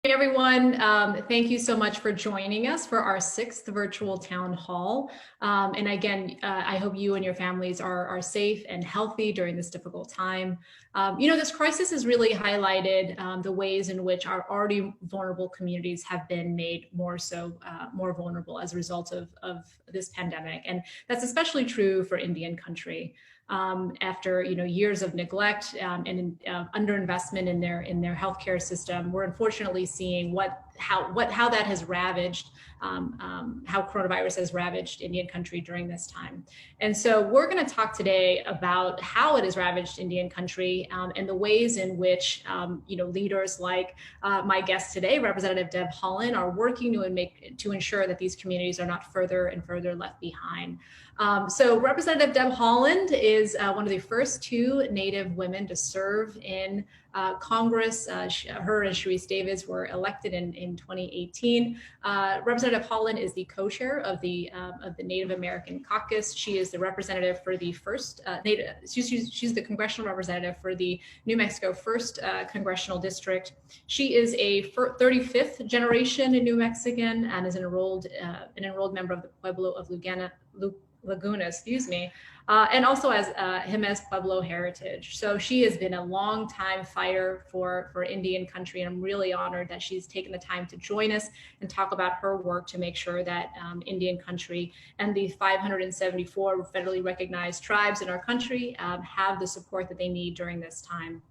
Hey everyone, thank you so much for joining us for our 6th virtual town hall. And again, I hope you and your families are safe and healthy during this difficult time. This crisis has really highlighted the ways in which our already vulnerable communities have been made more vulnerable as a result of this pandemic. And that's especially true for Indian country. After years of neglect and underinvestment in their healthcare system, we're unfortunately seeing how that has ravaged how coronavirus has ravaged Indian country during this time. And so we're going to talk today about how it has ravaged Indian country and the ways in which leaders like my guest today, Representative Deb Haaland, are working to ensure that these communities are not further and further left behind. So Representative Deb Haaland is one of the first 2 Native women to serve in Congress. Her and Sharice Davids were elected in 2018. Representative Haaland is the co-chair of the Native American Caucus. She is the representative for the first she's the congressional representative for the New Mexico 1st Congressional District. She is a 35th generation New Mexican and is an enrolled member of the Pueblo of Laguna, and also has Pueblo heritage. So she has been a long time fighter for Indian country, and I'm really honored that she's taken the time to join us and talk about her work to make sure that Indian country and the 574 federally recognized tribes in our country have the support that they need during this time.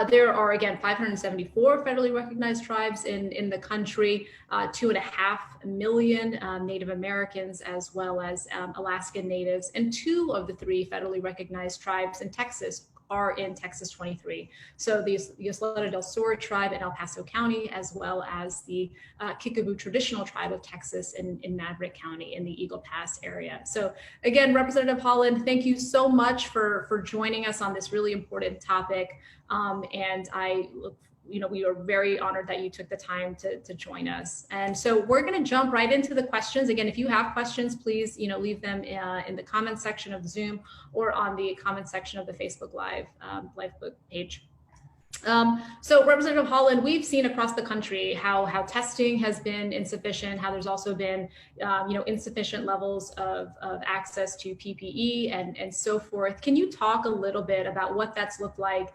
There are, again, 574 federally recognized tribes in the country, 2.5 million Native Americans, as well as Alaskan Natives, and 2 of the 3 federally recognized tribes in Texas are in Texas 23. So the Ysleta del Sur tribe in El Paso County, as well as the Kickapoo traditional tribe of Texas in Maverick County in the Eagle Pass area. So again, Representative Haaland, thank you so much for joining us on this really important topic. And we are very honored that you took the time to join us. And so we're going to jump right into the questions. Again, if you have questions, please, leave them in the comment section of Zoom or on the comment section of the Facebook Live page. So Representative Haaland, we've seen across the country how testing has been insufficient, how there's also been insufficient levels of access to PPE and so forth. Can you talk a little bit about what that's looked like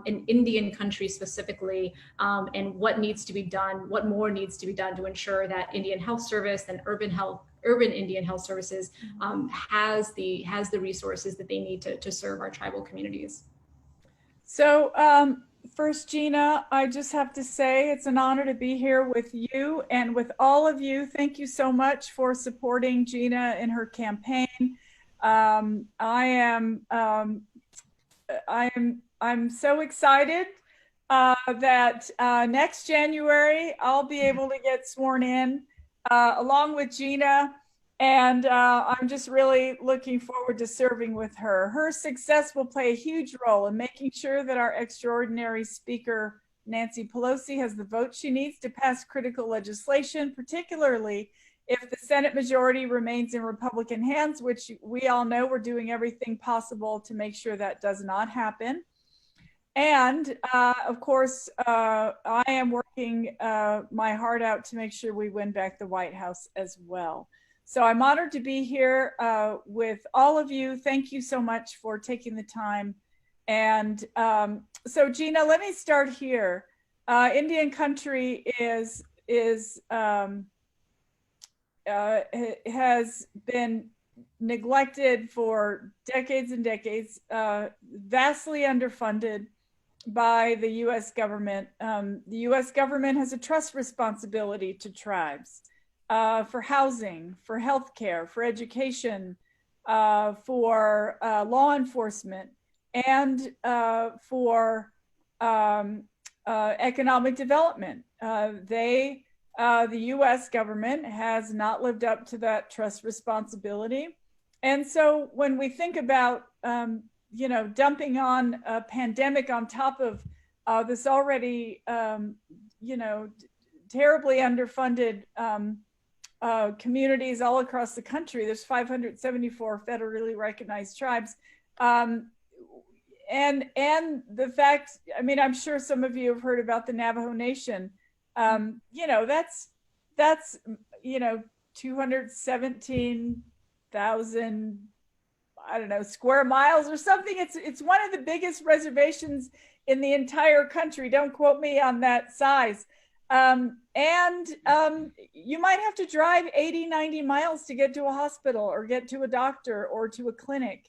in Indian country specifically, and what needs to be done, what more needs to be done to ensure that Indian Health Service and Urban Indian Health Services has the resources that they need to serve our tribal communities? So first, Gina, I just have to say it's an honor to be here with you and with all of you. Thank you so much for supporting Gina in her campaign. I'm so excited that next January I'll be able to get sworn in along with Gina. And I'm just really looking forward to serving with her. Her success will play a huge role in making sure that our extraordinary Speaker, Nancy Pelosi, has the vote she needs to pass critical legislation, particularly if the Senate majority remains in Republican hands, which we all know we're doing everything possible to make sure that does not happen. And of course, I am working my heart out to make sure we win back the White House as well. So I'm honored to be here with all of you. Thank you so much for taking the time. And so Gina, let me start here. Indian country has been neglected for decades and decades, vastly underfunded by the US government. The US government has a trust responsibility to tribes. For housing, for healthcare, for education, for law enforcement, and for economic development. The US government has not lived up to that trust responsibility. And so when we think about, dumping on a pandemic on top of this already, terribly underfunded communities all across the country. There's 574 federally recognized tribes. And the fact, I'm sure some of you have heard about the Navajo Nation. That's 217,000, I don't know, square miles or something. It's one of the biggest reservations in the entire country. Don't quote me on that size. You might have to drive 80, 90 miles to get to a hospital or get to a doctor or to a clinic.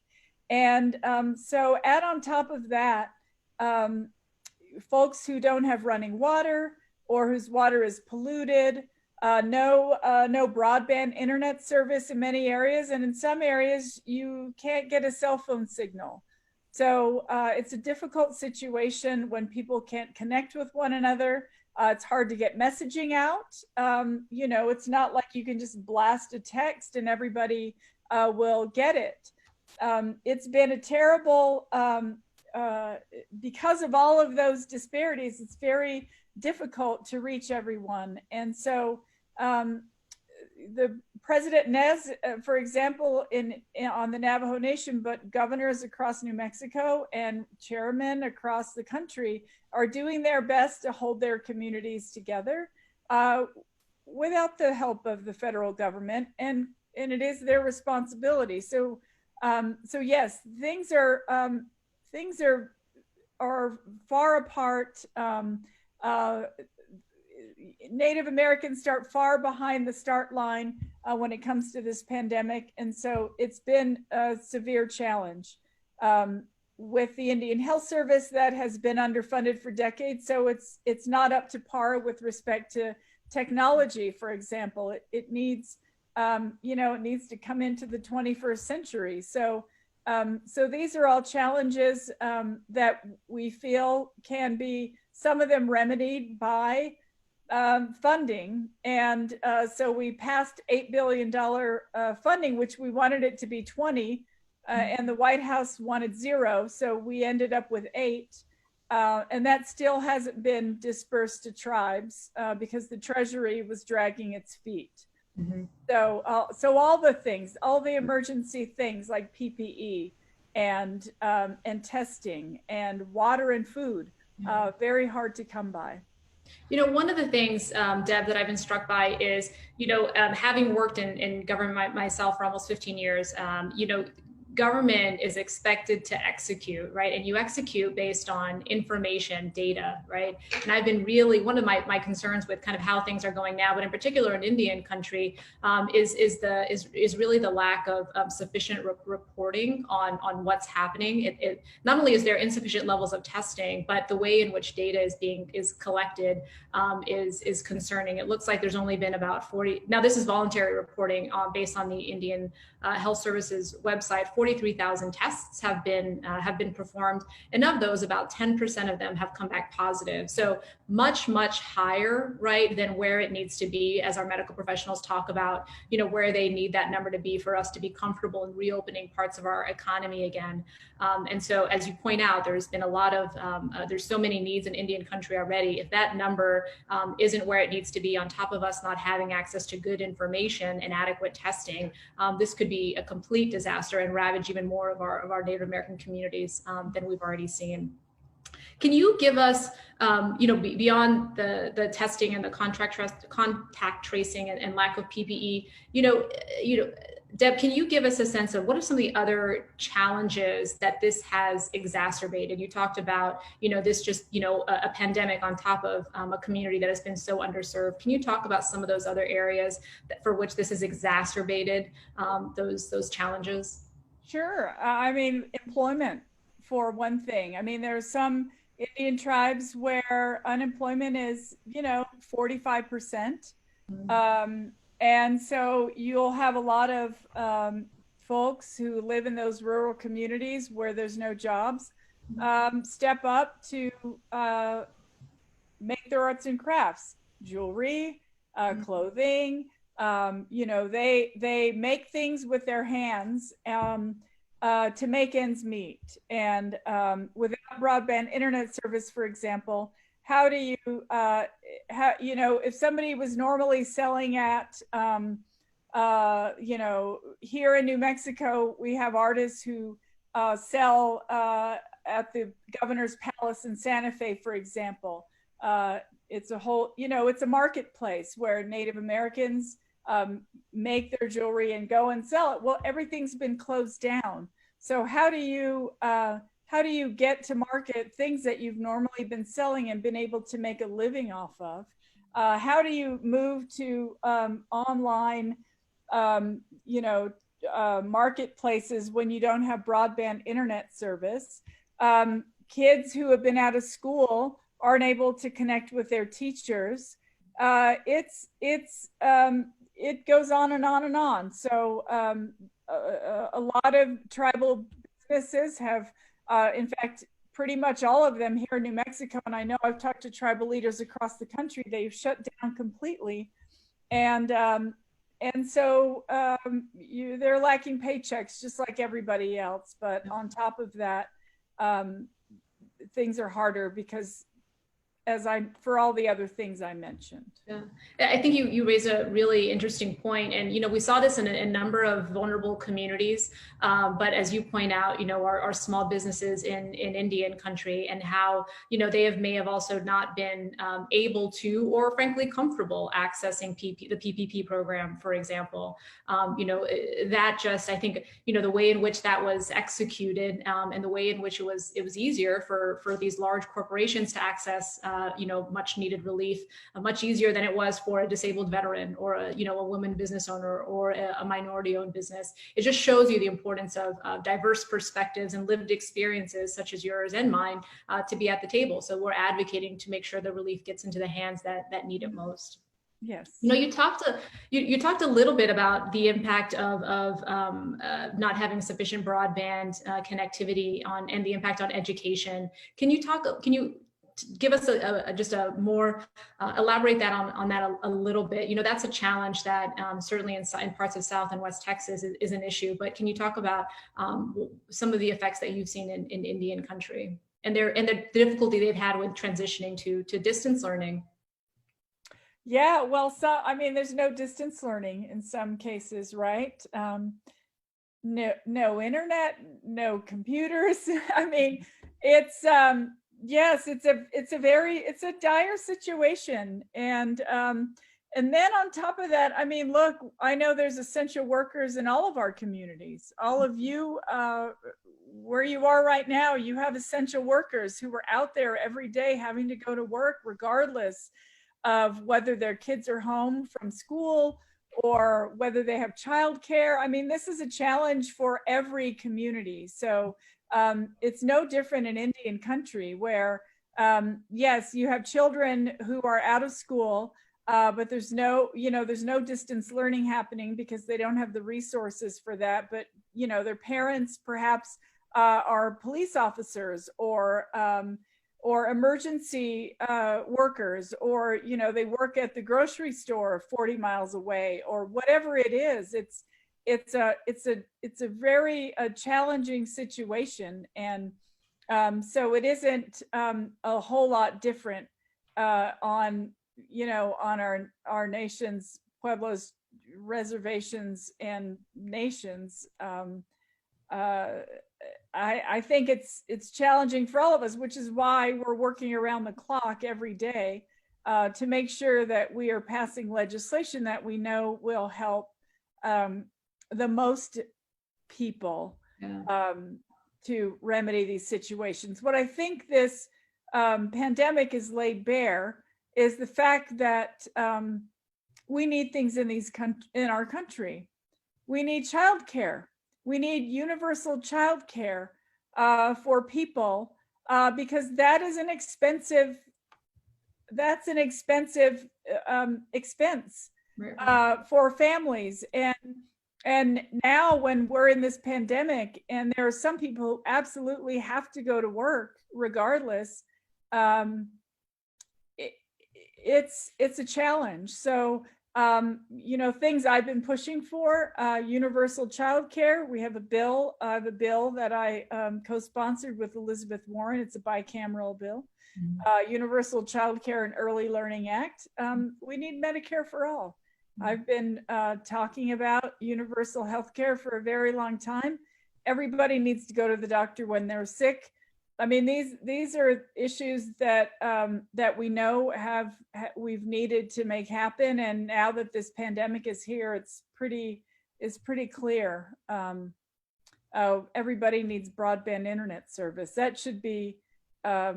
And so add on top of that, folks who don't have running water or whose water is polluted, no broadband internet service in many areas, and in some areas you can't get a cell phone signal. So it's a difficult situation when people can't connect with one another. It's hard to get messaging out. It's not like you can just blast a text and everybody will get it. It's been a terrible, because of all of those disparities, it's very difficult to reach everyone. And so the President Nez, for example, on the Navajo Nation, but governors across New Mexico and chairmen across the country are doing their best to hold their communities together without the help of the federal government, and it is their responsibility. So yes, things are far apart. Native Americans start far behind the start line when it comes to this pandemic. And so it's been a severe challenge with the Indian Health Service that has been underfunded for decades. So it's not up to par with respect to technology, for example. It needs, it needs to come into the 21st century. So these are all challenges that we feel can be, some of them remedied by funding. And so we passed $8 billion funding, which we wanted it to be 20, and the White House wanted 0. So we ended up with 8. And that still hasn't been dispersed to tribes because the Treasury was dragging its feet. Mm-hmm. So all the things, all the emergency things like PPE and testing and water and food, very hard to come by. One of the things, Deb, that I've been struck by is, having worked in government myself for almost 15 years, government is expected to execute, right? And you execute based on information, data, right? And I've been really, one of my concerns with kind of how things are going now, but in particular in Indian country, is really the lack of sufficient reporting on what's happening. It not only is there insufficient levels of testing, but the way in which data is collected is concerning. It looks like there's only been about 40. Now this is voluntary reporting based on the Indian Health Services website. 43,000 tests have been performed, and of those, about 10% of them have come back positive. So much higher, right, than where it needs to be, as our medical professionals talk about, where they need that number to be for us to be comfortable in reopening parts of our economy again. And so, as you point out, there's been a lot of there's so many needs in Indian country already. If that number isn't where it needs to be, on top of us not having access to good information and adequate testing, this could be a complete disaster and ravage even more of our Native American communities than we've already seen. Can you give us, beyond the testing and the contact tracing and lack of PPE, Deb, can you give us a sense of what are some of the other challenges that this has exacerbated? You talked about, this just, a pandemic on top of a community that has been so underserved. Can you talk about some of those other areas for which this has exacerbated those challenges? Sure. I mean, employment, for one thing. I mean, there's some Indian tribes where unemployment is, 45%. And so you'll have a lot of folks who live in those rural communities where there's no jobs step up to make their arts and crafts, jewelry, clothing. They make things with their hands to make ends meet. And without broadband internet service, for example, how do you, if somebody was normally selling at, here in New Mexico, we have artists who sell at the Governor's Palace in Santa Fe, for example. it's a whole, it's a marketplace where Native Americans make their jewelry and go and sell it. Well, everything's been closed down. So how do you get to market things that you've normally been selling and been able to make a living off of? How do you move to online, marketplaces when you don't have broadband internet service? Kids who have been out of school aren't able to connect with their teachers. It goes on and on and on. So a lot of tribal businesses have, in fact, pretty much all of them here in New Mexico, and I know I've talked to tribal leaders across the country, they've shut down completely. And so they're lacking paychecks just like everybody else. But on top of that, things are harder because for all the other things I mentioned. Yeah, I think you raise a really interesting point. And, we saw this in a number of vulnerable communities. But as you point out, our small businesses in Indian country, and how, they may have also not been able to, or frankly, comfortable accessing the PPP program, for example. That just, I think, the way in which that was executed, and the way in which it was easier for these large corporations to access, much needed relief, much easier than it was for a disabled veteran or a woman business owner or a minority owned business. It just shows you the importance of diverse perspectives and lived experiences such as yours and mine to be at the table. So we're advocating to make sure the relief gets into the hands that need it most. Yes. You talked a little bit about the impact of not having sufficient broadband connectivity and the impact on education. Can you give us just a more elaborate that on that a little bit? That's a challenge that certainly in parts of South and West Texas is an issue. But can you talk about some of the effects that you've seen in Indian country and the difficulty they've had with transitioning to distance learning? Yeah, well, there's no distance learning in some cases, right? No internet, no computers. It's yes, it's a dire situation. And then on top of that, look, I know there's essential workers in all of our communities. All of you, where you are right now, you have essential workers who are out there every day having to go to work regardless of whether their kids are home from school or whether they have childcare. This is a challenge for every community. So it's no different in Indian country where, yes, you have children who are out of school, but there's no distance learning happening because they don't have the resources for that. But, their parents perhaps are police officers or emergency workers, or, they work at the grocery store 40 miles away, or whatever it is. It's a very challenging situation. And so it isn't a whole lot different on our nation's pueblos, reservations, and nations. I think it's challenging for all of us, which is why we're working around the clock every day to make sure that we are passing legislation that we know will help the most people to remedy these situations. What I think this pandemic has laid bare is the fact that we need things in our country. We need childcare. We need universal childcare for people because that's an expensive expense for families. And now when we're in this pandemic and there are some people who absolutely have to go to work regardless, it's a challenge. So, things I've been pushing for, universal childcare. We have a bill that I co-sponsored with Elizabeth Warren. It's a bicameral bill. Universal Childcare and Early Learning Act. We need Medicare for all. I've been talking about universal health care for a very long time. Everybody needs to go to the doctor when they're sick. I mean, these are issues that that we know we've needed to make happen, and now that this pandemic is here, it's pretty clear. Everybody needs broadband internet service. That should be, I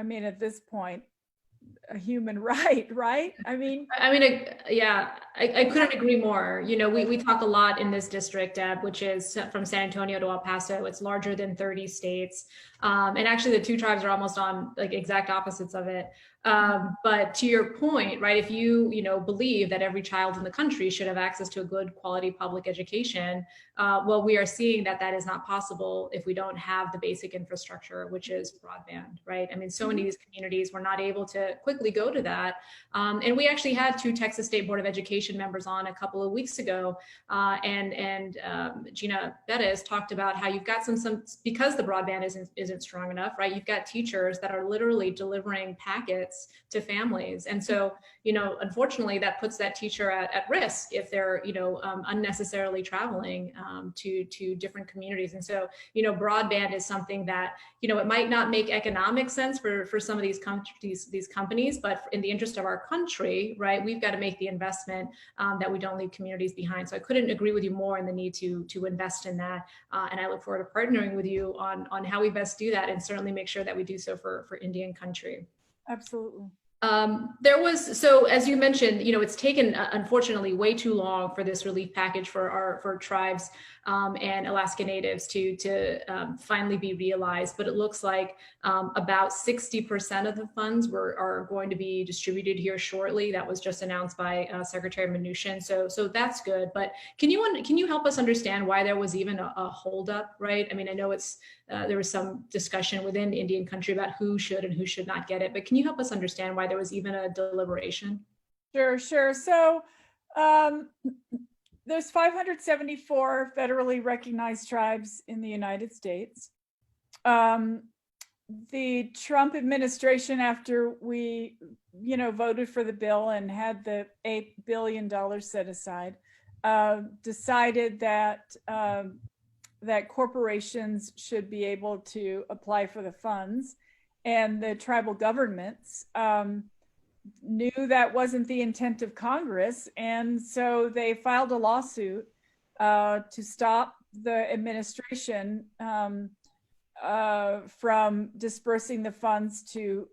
mean, at this point, a human right, right? I mean, yeah, I couldn't agree more. You know, we talk a lot in this district, Deb, which is from San Antonio to El Paso. It's larger than 30 states. And actually the two tribes are almost on like exact opposites of it. But to your point, right, if you believe that every child in the country should have access to a good quality public education, well, we are seeing that that is not possible if we don't have the basic infrastructure, which is broadband, right? I mean, so many of these communities were not able to quickly go to that. And we actually had two Texas State Board of Education members on a couple of weeks ago, and Gina Ortiz talked about how you've got some because the broadband isn't strong enough, right? You've got teachers that are literally delivering packets to families, and so unfortunately, that puts that teacher at risk if they're unnecessarily traveling to different communities. And so broadband is something that it might not make economic sense for some of these companies, but in the interest of our country, right, we've got to make the investment that we don't leave communities behind. So I couldn't agree with you more in the need to invest in that, and I look forward to partnering with you on how we best do that, and certainly make sure that we do so for Indian country. Absolutely. So as you mentioned, it's taken unfortunately way too long for this relief package for tribes and Alaska Natives to finally be realized. But it looks like about 60% of the funds are going to be distributed here shortly. That was just announced by Secretary Mnuchin. So that's good. But can you help us understand why there was even a holdup, right? I mean, I know there was some discussion within Indian country about who should and who should not get it, but can you help us understand why there was even a deliberation? Sure. So there's 574 federally recognized tribes in the United States. The Trump administration, after we, voted for the bill and had the $8 billion set aside, decided that that corporations should be able to apply for the funds, and the tribal governments knew that wasn't the intent of Congress, and so they filed a lawsuit to stop the administration from dispersing the funds to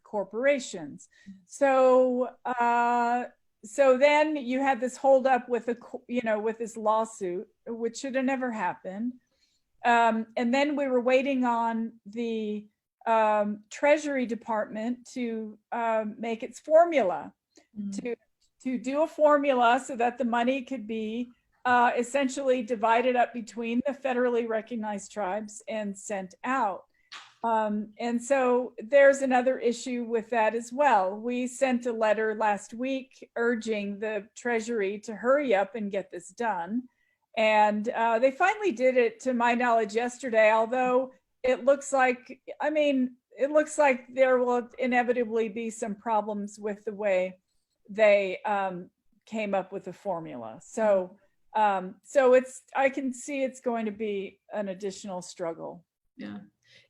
corporations. So then you had this holdup with with this lawsuit, which should have never happened. And then we were waiting on the Treasury Department to make its formula, to do a formula so that the money could be essentially divided up between the federally recognized tribes and sent out. And so there's another issue with that as well. We sent a letter last week urging the Treasury to hurry up and get this done. And they finally did it, to my knowledge, yesterday, although it looks like there will inevitably be some problems with the way they came up with the formula. So I can see it's going to be an additional struggle. Yeah.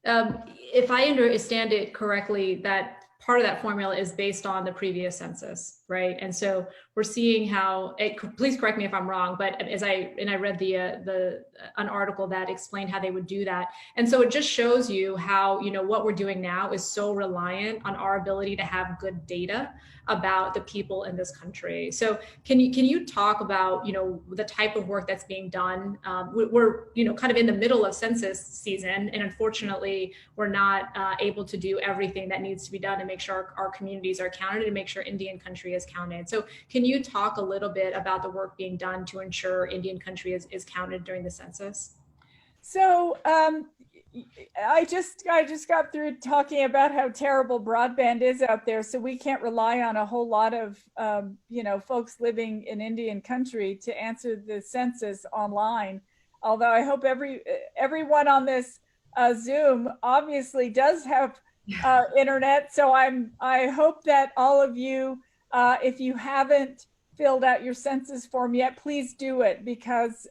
If I understand it correctly, that part of that formula is based on the previous census, right? And so we're seeing how please correct me if I'm wrong, but I read an article that explained how they would do that. And so it just shows you how, what we're doing now is so reliant on our ability to have good data about the people in this country. So can you talk about, the type of work that's being done? We're kind of in the middle of census season, and unfortunately, we're not able to do everything that needs to be done to make sure our communities are counted and make sure Indian country is counted. So can you talk a little bit about the work being done to ensure Indian country is counted during the census? So I just got through talking about how terrible broadband is out there. So we can't rely on a whole lot of, folks living in Indian country to answer the census online. Although I hope everyone on this Zoom obviously does have internet. So I hope that all of you, if you haven't filled out your census form yet, please do it, because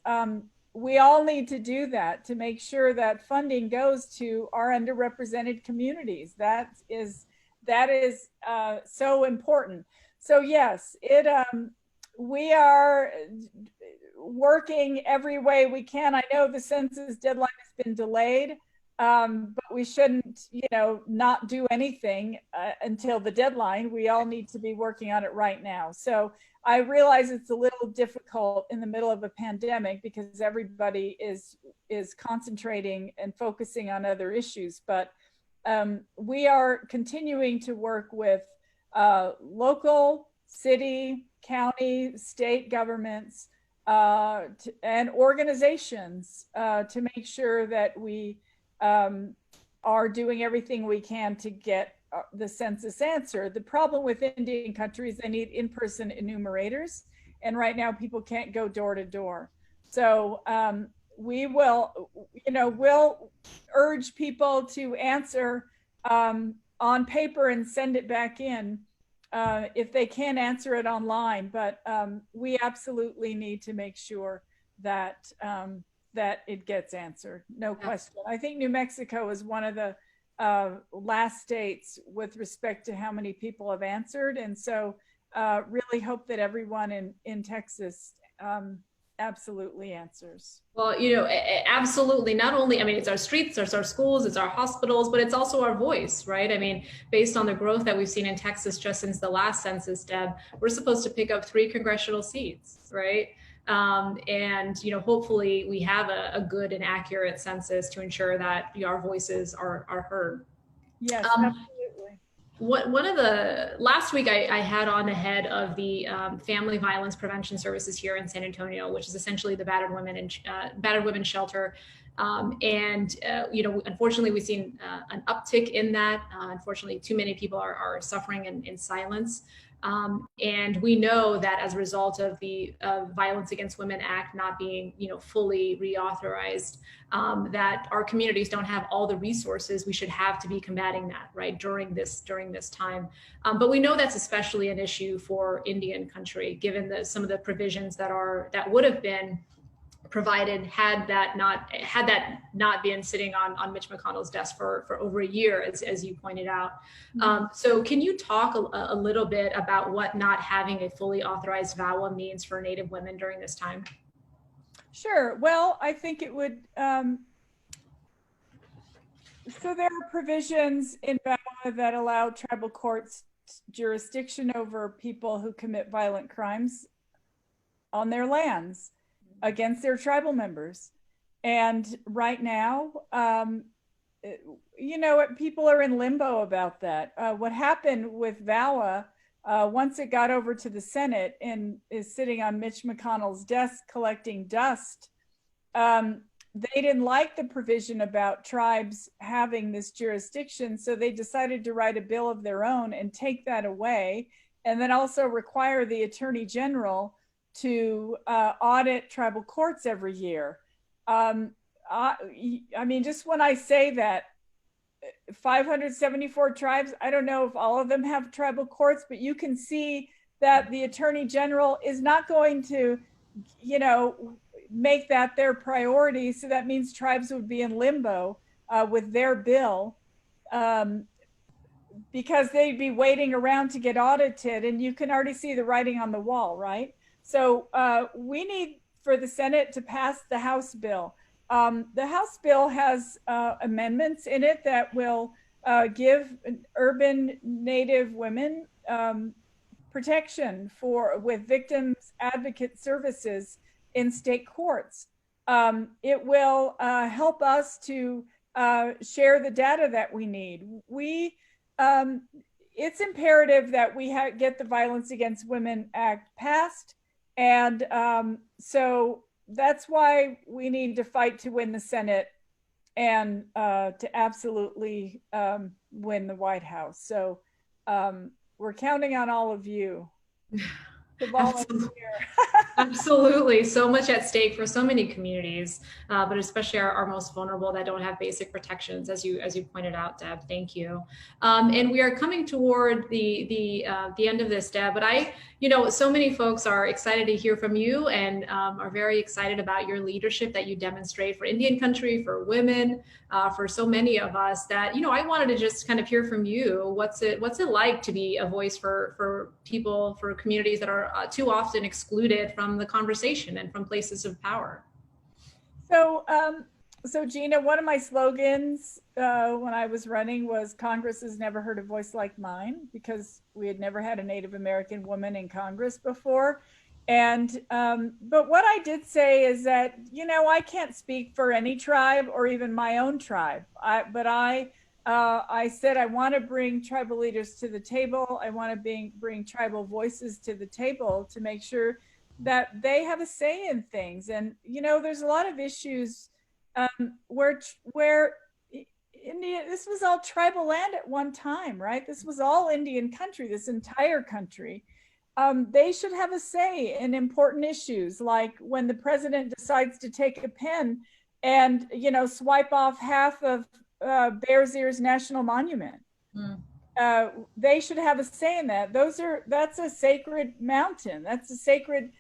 we all need to do that to make sure that funding goes to our underrepresented communities. That is so important. So yes, we are working every way we can. I know the census deadline has been delayed, but we shouldn't, not do anything until the deadline. We all need to be working on it right now. So I realize it's a little difficult in the middle of a pandemic because everybody is concentrating and focusing on other issues, but we are continuing to work with local, city, county, state governments, and organizations to make sure that we are doing everything we can to get the census answered. The problem with Indian country is they need in-person enumerators, and right now people can't go door to door. So we will, we'll urge people to answer on paper and send it back in if they can't answer it online. But we absolutely need to make sure that that it gets answered, no question. I think New Mexico is one of the last states with respect to how many people have answered, and so really hope that everyone in Texas absolutely answers. Well, absolutely. Not only, it's our streets, it's our schools, it's our hospitals, but it's also our voice, right? Based on the growth that we've seen in Texas just since the last census, Deb, we're supposed to pick up 3 congressional seats, right? And hopefully we have a good and accurate census to ensure that our voices are heard. Yes, absolutely. One of the last week I had on the head of the Family Violence Prevention Services here in San Antonio, which is essentially the battered women shelter. Unfortunately, we've seen an uptick in that. Unfortunately, too many people are suffering in silence. And we know that as a result of the Violence Against Women Act not being, fully reauthorized, that our communities don't have all the resources we should have to be combating that, right, during this time. But we know that's especially an issue for Indian country, given some of the provisions that would have been provided had that not been sitting on Mitch McConnell's desk for over a year, as you pointed out. So can you talk a little bit about what not having a fully authorized VAWA means for Native women during this time? Sure. Well, I think it would, so there are provisions in VAWA that allow tribal courts jurisdiction over people who commit violent crimes on their lands against their tribal members. And right now, people are in limbo about that. What happened with VAWA, once it got over to the Senate and is sitting on Mitch McConnell's desk collecting dust, they didn't like the provision about tribes having this jurisdiction, so they decided to write a bill of their own and take that away, and then also require the Attorney General to audit tribal courts every year. Just when I say that, 574 tribes, I don't know if all of them have tribal courts, but you can see that the Attorney General is not going to, make that their priority. So that means tribes would be in limbo with their bill because they'd be waiting around to get audited, and you can already see the writing on the wall, right? So we need for the Senate to pass the House bill. The House bill has amendments in it that will give urban Native women protection with victims advocate services in state courts. It will help us to share the data that we need. It's imperative that we get the Violence Against Women Act passed. And so that's why we need to fight to win the Senate and to absolutely win the White House. So we're counting on all of you to volunteer. Absolutely. So much at stake for so many communities, but especially our most vulnerable that don't have basic protections, as you pointed out, Deb. Thank you. And we are coming toward the end of this, Deb. But so many folks are excited to hear from you and are very excited about your leadership that you demonstrate for Indian country, for women, for so many of us. That I wanted to just kind of hear from you. What's it like to be a voice for people, for communities that are too often excluded from the conversation and from places of power? So Gina, one of my slogans when I was running was "Congress has never heard a voice like mine," because we had never had a Native American woman in Congress before. And but what I did say is that I can't speak for any tribe or even my own tribe. I said I want to bring tribal leaders to the table. I want to bring tribal voices to the table to make sure that they have a say in things. And there's a lot of issues where India, this was all tribal land at one time, right? This was all Indian country, this entire country. They should have a say in important issues, like when the president decides to take a pen and swipe off half of Bears Ears National Monument. They should have a say in that. That's a sacred mountain. That's a sacred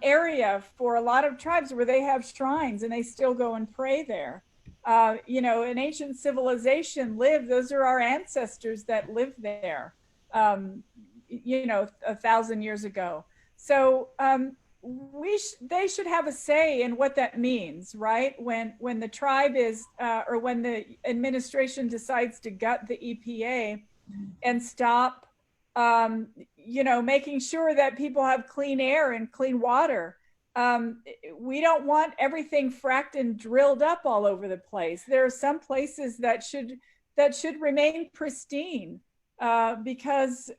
area for a lot of tribes where they have shrines and they still go and pray there. An ancient civilization those are our ancestors that lived there, 1,000 years ago. So they should have a say in what that means, right? When the tribe is, or when the administration decides to gut the EPA and stop making sure that people have clean air and clean water. We don't want everything fracked and drilled up all over the place. There are some places that should remain pristine because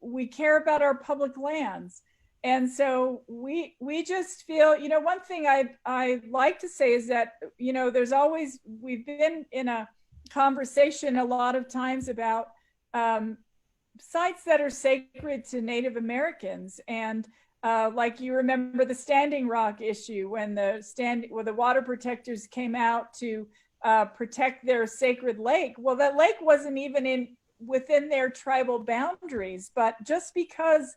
we care about our public lands. And so we just feel, one thing I like to say is that, we've been in a conversation a lot of times about sites that are sacred to Native Americans. And like you remember the Standing Rock issue when the water protectors came out to protect their sacred lake. Well, that lake wasn't even within their tribal boundaries, but just because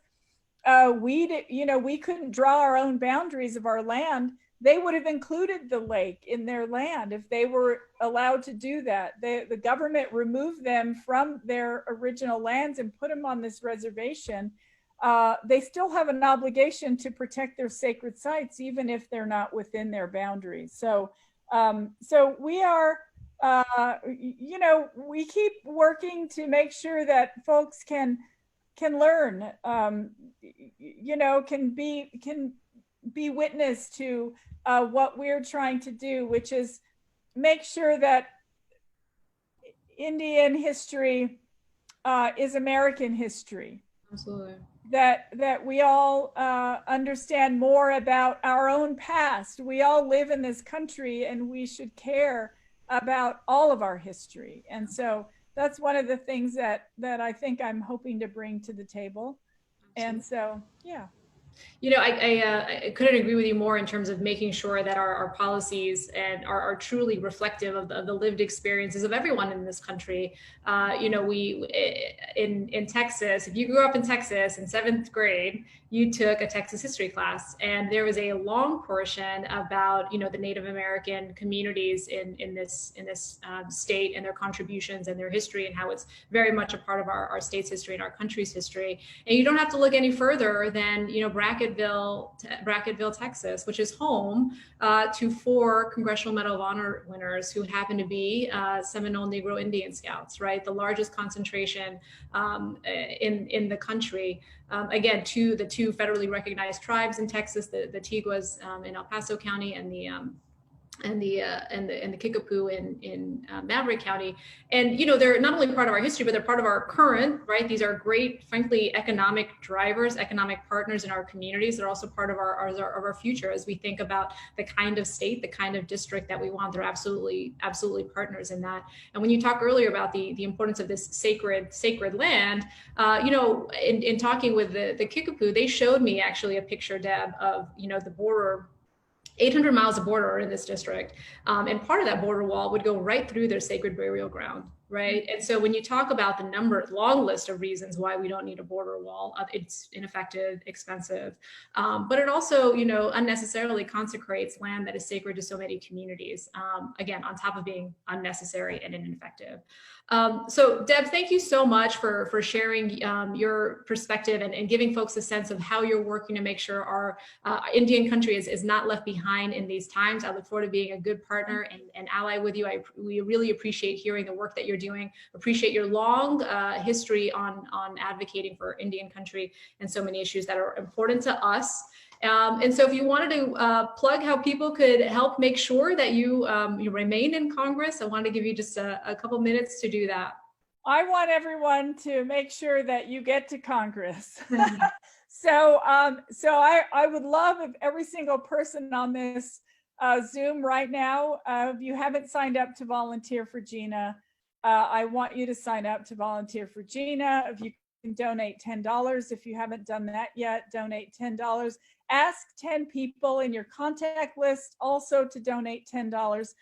we couldn't draw our own boundaries of our land, they would have included the lake in their land if they were allowed to do that. The government removed them from their original lands and put them on this reservation. They still have an obligation to protect their sacred sites, even if they're not within their boundaries. So we are, we keep working to make sure that folks can learn, can be witness to what we're trying to do, which is make sure that Indian history is American history. Absolutely. That we all understand more about our own past. We all live in this country and we should care about all of our history. And so that's one of the things that I think I'm hoping to bring to the table. Absolutely. And so, yeah. I couldn't agree with you more in terms of making sure that our policies and are truly reflective of the lived experiences of everyone in this country. We in Texas, if you grew up in Texas in 7th grade, you took a Texas history class, and there was a long portion about the Native American communities in this state and their contributions and their history and how it's very much a part of our state's history and our country's history. And you don't have to look any further than Brackettville, Texas, which is home to 4 Congressional Medal of Honor winners who happen to be Seminole Negro Indian Scouts, right? The largest concentration in the country. Again, the two federally recognized tribes in Texas, the Tiguas in El Paso County and the and the Kickapoo in Maverick County. And they're not only part of our history, but they're part of our current, right? These are great, frankly, economic drivers, economic partners in our communities. They're also part of our future as we think about the kind of state, the kind of district that we want. They're absolutely partners in that. And when you talk earlier about the importance of this sacred land, in talking with the Kickapoo, they showed me actually a picture, Deb, of the border. 800 miles of border in this district. And part of that border wall would go right through their sacred burial ground, right? And so when you talk about the long list of reasons why we don't need a border wall, it's ineffective, expensive, but it also, unnecessarily consecrates land that is sacred to so many communities, again, on top of being unnecessary and ineffective. So Deb, thank you so much for sharing your perspective and giving folks a sense of how you're working to make sure our Indian country is not left behind in these times. I look forward to being a good partner and ally with you. We really appreciate hearing the work that you're doing, appreciate your long history on advocating for Indian country and so many issues that are important to us. And so if you wanted to plug how people could help make sure that you remain in Congress, I wanted to give you just a couple minutes to do that. I want everyone to make sure that you get to Congress. So I would love if every single person on this Zoom right now, if you haven't signed up to volunteer for Gina, I want you to sign up to volunteer for Gina. If you can donate $10, if you haven't done that yet, donate $10. Ask 10 people in your contact list also to donate $10.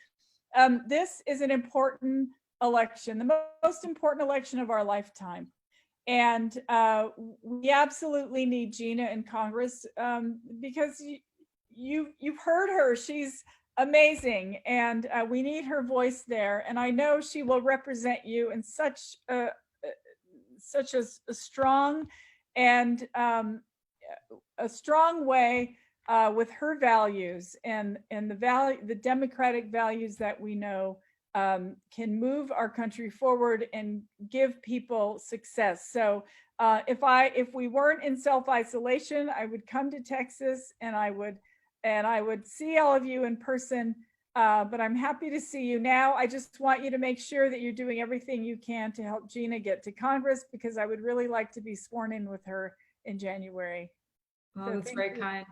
This is an important election, the most important election of our lifetime. And we absolutely need Gina in Congress because you've heard her. She's amazing, and we need her voice there. And I know she will represent you in such a strong and a strong way with her values and the democratic values that we know can move our country forward and give people success. So if we weren't in self-isolation, I would come to Texas and I would see all of you in person. But I'm happy to see you now. I just want you to make sure that you're doing everything you can to help Gina get to Congress, because I would really like to be sworn in with her in January. Oh, so that's very kind.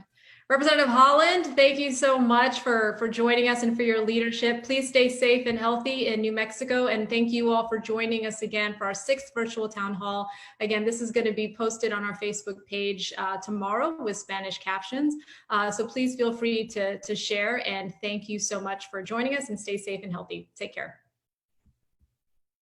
Representative Haaland, thank you so much for joining us and for your leadership. Please stay safe and healthy in New Mexico. And thank you all for joining us again for our 6th virtual town hall. Again, this is going to be posted on our Facebook page tomorrow with Spanish captions. So please feel free to share. And thank you so much for joining us, and stay safe and healthy. Take care.